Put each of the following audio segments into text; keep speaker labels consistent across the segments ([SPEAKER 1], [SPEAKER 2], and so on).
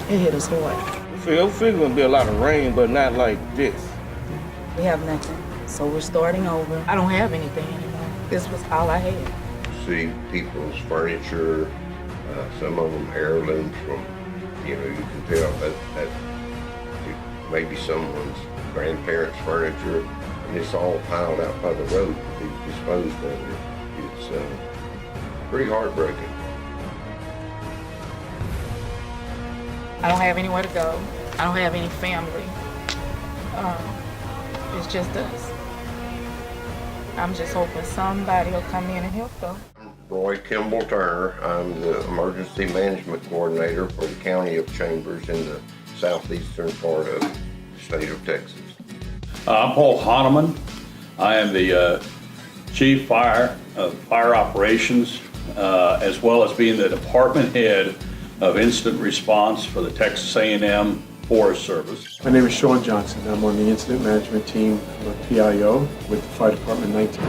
[SPEAKER 1] It hit us hard.
[SPEAKER 2] I feel gonna be a lot of rain, but not like this.
[SPEAKER 1] We have nothing, so we're starting over. I don't have anything anymore. This was all I had.
[SPEAKER 3] See people's furniture, some of them heirlooms from, you can tell that maybe someone's grandparents' furniture, and it's all piled out by the road to be disposed of. It's pretty heartbreaking.
[SPEAKER 1] I don't have anywhere to go. I don't have any family. It's just us. I'm just hoping somebody will come in and help though.
[SPEAKER 3] Roy Kimball Turner. I'm the Emergency Management Coordinator for the County of Chambers in the southeastern part of the state of Texas.
[SPEAKER 4] I'm Paul Hahnemann. I am the Chief Fire Operations, as well as being the Department Head of Incident Response for the Texas A&M Forest Service.
[SPEAKER 5] My name is Sean Johnson. I'm on the Incident Management Team. I'm a PIO with the Fire Department 19.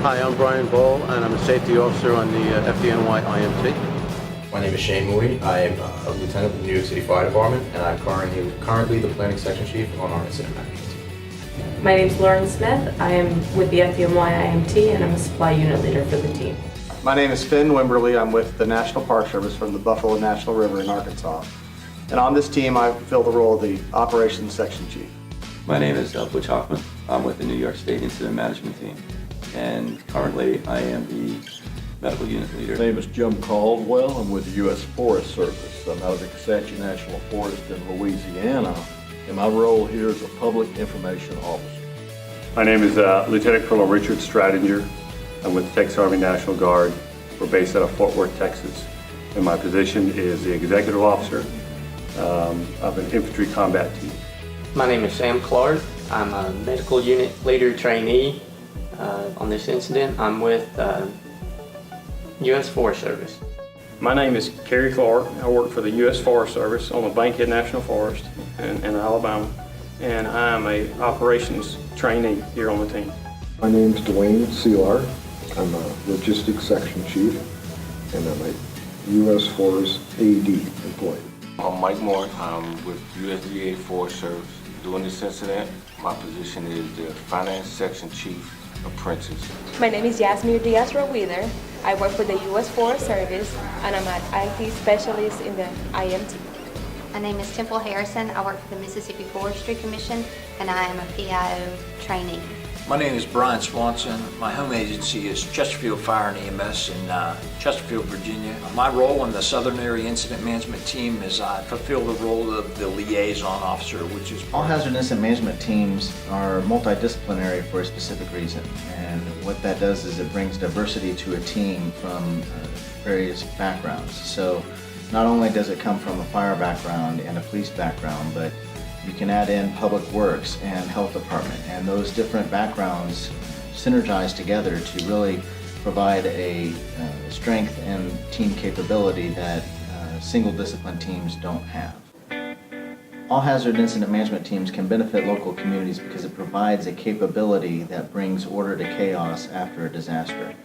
[SPEAKER 6] Hi, I'm Brian Ball, and I'm a Safety Officer on the FDNY IMT.
[SPEAKER 7] My name is Shane Moody. I am a lieutenant with the New York City Fire Department, and I'm currently the Planning Section Chief on our Incident Management Team.
[SPEAKER 8] My name is Lauren Smith. I am with the FDNY IMT, and I'm a Supply Unit Leader for the team.
[SPEAKER 9] My name is Finn Wimberly. I'm with the National Park Service from the Buffalo National River in Arkansas. And on this team, I fill the role of the Operations Section Chief.
[SPEAKER 10] My name is Butch Hoffman. I'm with the New York State Incident Management Team. And currently, I am the Medical Unit Leader.
[SPEAKER 11] My name is Jim Caldwell. I'm with the U.S. Forest Service. I'm out of the Comanche National Forest in Louisiana. And my role here is a Public Information Officer.
[SPEAKER 12] My name is Lieutenant Colonel Richard Stradinger. I'm with the Texas Army National Guard. We're based out of Fort Worth, Texas. And my position is the Executive Officer of an Infantry Combat Team.
[SPEAKER 13] My name is Sam Clark. I'm a Medical Unit Leader Trainee on this incident. I'm with U.S. Forest Service.
[SPEAKER 12] My name is Kerry Clark. I work for the U.S. Forest Service on the Bankhead National Forest in Alabama. And I'm a operations trainee here on the team.
[SPEAKER 5] My name is Dwayne Seelar. I'm a Logistics Section Chief, and I'm a U.S. Forest AD employee.
[SPEAKER 2] I'm Mike Moore. I'm with USDA Forest Service. During this incident, my position is the Finance Section Chief Apprentice.
[SPEAKER 14] My name is Yasmir Diaz-Roweather. I work for the U.S. Forest Service, and I'm an IT specialist in the IMT.
[SPEAKER 15] My name is Temple Harrison. I work for the Mississippi Forestry Commission, and I am a PIO trainee.
[SPEAKER 16] My name is Brian Swanson. My home agency is Chesterfield Fire and EMS in Chesterfield, Virginia. My role in the Southern Area Incident Management Team is I fulfill the role of the liaison officer, which is
[SPEAKER 17] all hazard incident management teams are multidisciplinary for a specific reason. And what that does is it brings diversity to a team from various backgrounds. So not only does it come from a fire background and a police background, but you can add in public works and health department, and those different backgrounds synergize together to really provide a strength and team capability that single discipline teams don't have. All hazard incident management teams can benefit local communities because it provides a capability that brings order to chaos after a disaster.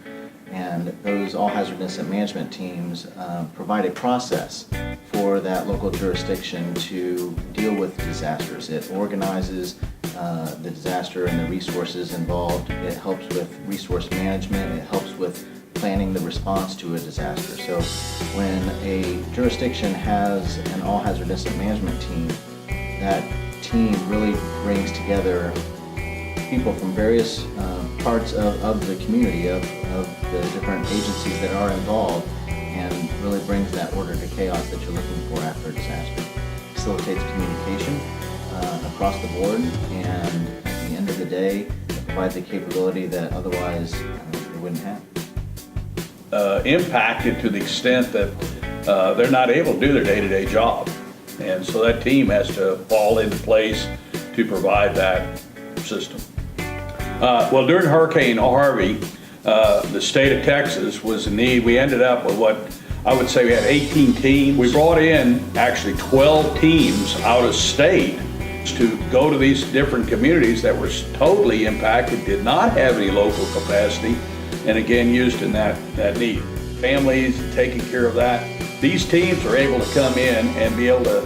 [SPEAKER 17] And those all hazard incident management teams provide a process for that local jurisdiction to deal with disasters. It organizes the disaster and the resources involved. It helps with resource management. It helps with planning the response to a disaster. So when a jurisdiction has an all hazard incident management team, that team really brings together people from various parts of the community, of the different agencies that are involved, and really brings that order to chaos that you're looking for after a disaster. Facilitates communication across the board, and at the end of the day, it provides a capability that otherwise you wouldn't have.
[SPEAKER 4] Impacted to the extent that they're not able to do their day-to-day job. And so that team has to fall into place to provide that system. Well, during Hurricane Harvey, the state of Texas was in need. We ended up with what I would say we had 18 teams. We brought in actually 12 teams out of state to go to these different communities that were totally impacted, did not have any local capacity, and again, used in that need. Families taking care of that. These teams are able to come in and be able to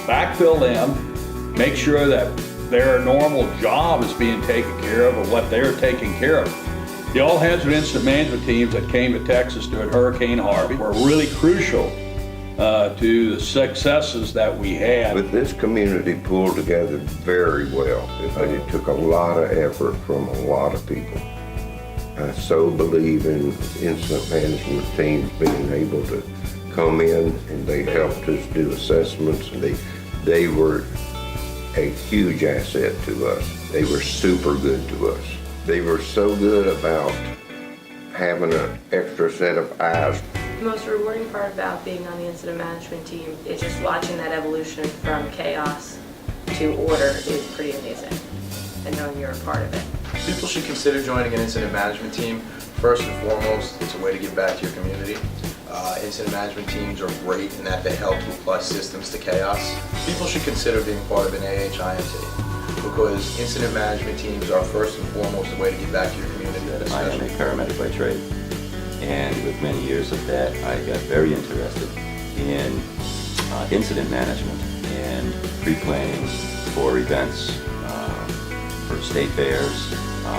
[SPEAKER 4] backfill them, make sure that their normal job is being taken care of or what they're taking care of. The all hazard incident management teams that came to Texas during Hurricane Harvey were really crucial to the successes that we had.
[SPEAKER 3] But this community pulled together very well, but it took a lot of effort from a lot of people. I so believe in incident management teams being able to come in, and they helped us do assessments, and they were a huge asset to us. They were super good to us. They were so good about having an extra set of eyes.
[SPEAKER 8] The most rewarding part about being on the incident management team is just watching that evolution from chaos to order is pretty amazing, and knowing you're a part of it.
[SPEAKER 7] People should consider joining an incident management team. First and foremost, it's a way to give back to your community. Incident management teams are great in that they help to apply systems to chaos. People should consider being part of an AHIMT because incident management teams are first and foremost a way to give back to your community.
[SPEAKER 10] I am a paramedic by trade, and with many years of that, I got very interested in incident management and pre-planning for events, for state fairs,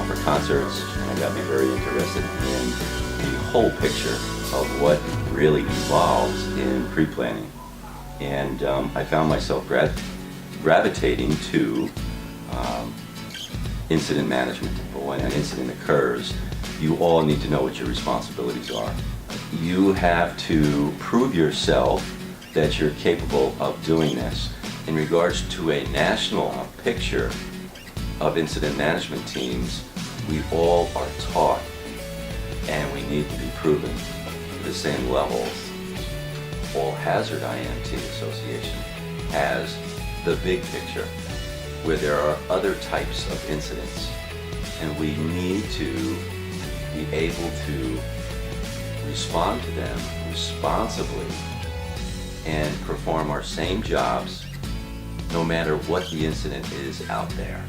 [SPEAKER 10] for concerts, and it got me very interested in the whole picture of what really involves in pre-planning. And I found myself gravitating to incident management. But when an incident occurs, you all need to know what your responsibilities are. You have to prove yourself that you're capable of doing this. In regards to a national picture of incident management teams, we all are taught and we need to be proven to the same levels. All Hazard IMT Association has the big picture where there are other types of incidents, and we need to be able to respond to them responsibly and perform our same jobs no matter what the incident is out there.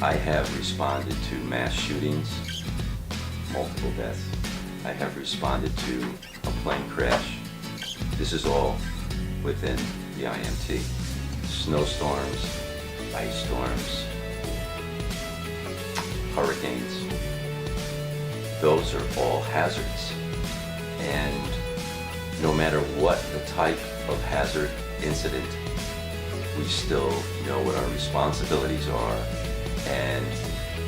[SPEAKER 10] I have responded to mass shootings, multiple deaths. I have responded to a plane crash. This is all within the IMT. Snowstorms, ice storms, hurricanes. Those are all hazards. And no matter what the type of hazard incident, we still know what our responsibilities are, and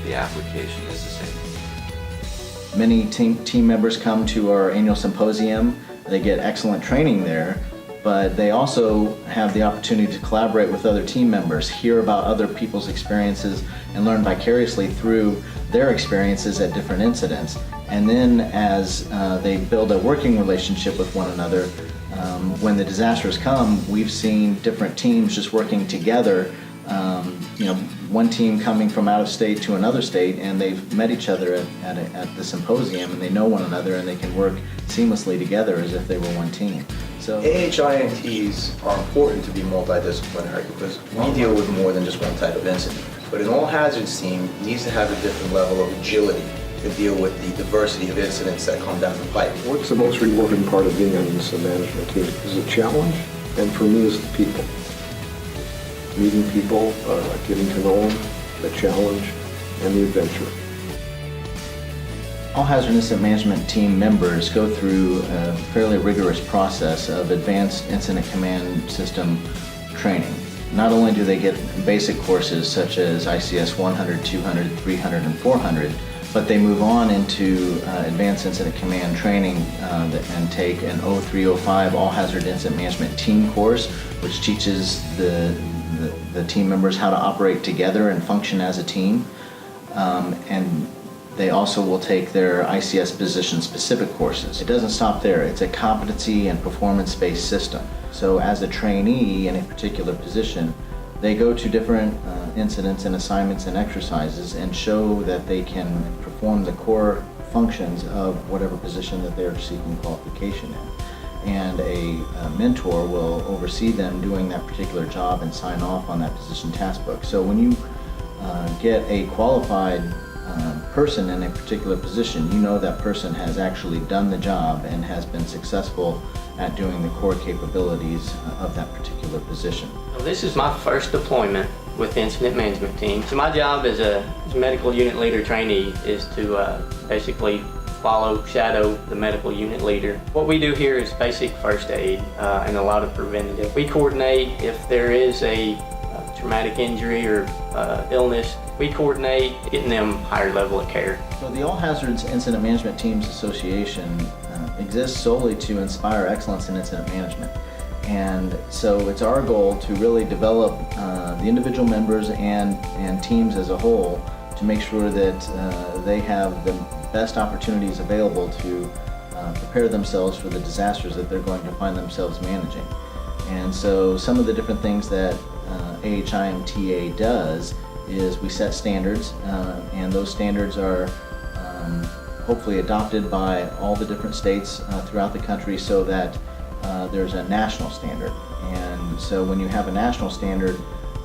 [SPEAKER 10] the application is the same.
[SPEAKER 17] Many team members come to our annual symposium. They get excellent training there, but they also have the opportunity to collaborate with other team members, hear about other people's experiences, and learn vicariously through their experiences at different incidents. And then as they build a working relationship with one another, when the disasters come, we've seen different teams just working together. One team coming from out of state to another state, and they've met each other at the symposium, and they know one another, and they can work seamlessly together as if they were one team. So
[SPEAKER 7] AHIMTs are important to be multidisciplinary because we deal with more than just one type of incident. But an all hazards team needs to have a different level of agility to deal with the diversity of incidents that come down the pipe.
[SPEAKER 5] What's the most rewarding part of being on the incident management team? Is a challenge, and for me is the people. Meeting people, getting to know them, the challenge, and the adventure.
[SPEAKER 17] All hazard incident management team members go through a fairly rigorous process of advanced incident command system training. Not only do they get basic courses such as ICS 100, 200, 300, and 400, but they move on into advanced incident command training and take an 0305 all hazard incident management team course, which teaches the team members how to operate together and function as a team. And they also will take their ICS position-specific courses. It doesn't stop there. It's a competency and performance-based system. So as a trainee in a particular position, they go to different incidents and assignments and exercises and show that they can perform the core functions of whatever position that they're seeking qualification in. And a mentor will oversee them doing that particular job and sign off on that position task book. So when you get a qualified person in a particular position, you know that person has actually done the job and has been successful at doing the core capabilities of that particular position.
[SPEAKER 13] So this is my first deployment with the incident management team. So my job as a medical unit leader trainee is to basically follow, shadow the medical unit leader. What we do here is basic first aid and a lot of preventative. We coordinate if there is a traumatic injury or illness. We coordinate getting them higher level of care.
[SPEAKER 17] So the All Hazards Incident Management Teams Association exists solely to inspire excellence in incident management. And so it's our goal to really develop the individual members and teams as a whole to make sure that they have the best opportunities available to prepare themselves for the disasters that they're going to find themselves managing. And so some of the different things that AHIMTA does is we set standards, and those standards are hopefully adopted by all the different states throughout the country so that there's a national standard. And so when you have a national standard,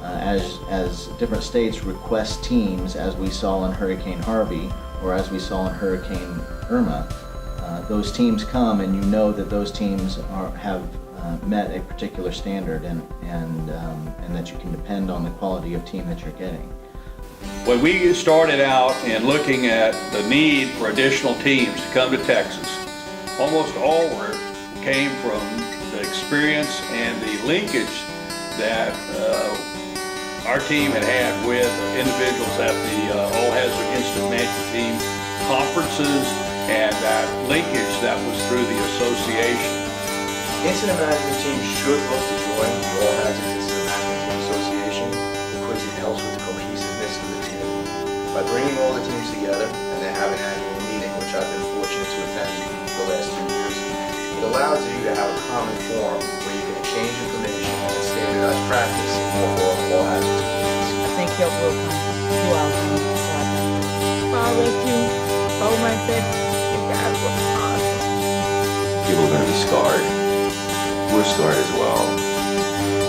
[SPEAKER 17] as different states request teams, as we saw in Hurricane Harvey or as we saw in Hurricane Irma, those teams come and you know that those teams have met a particular standard and that you can depend on the quality of team that you're getting.
[SPEAKER 4] When we started out and looking at the need for additional teams to come to Texas, almost all came from the experience and the linkage that our team had with individuals at the All Hazard Incident Management Team conferences and that linkage that was through the association.
[SPEAKER 7] Incident management team should look to join the All Hazards Incident Management Team Association because it helps with the cohesiveness of the team. By bringing all the teams together and they have an annual meeting, which I've been fortunate to attend the last 2 years, it allows you to have a common forum where you can exchange information and standardized practice for all hazards.
[SPEAKER 1] I think help will come. You all come. So I think. Father, you told myself you guys were awesome.
[SPEAKER 10] People are going to be scarred. We're scarred as well.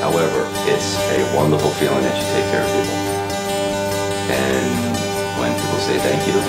[SPEAKER 10] However, it's a wonderful feeling that you take care of people. And when people say thank you,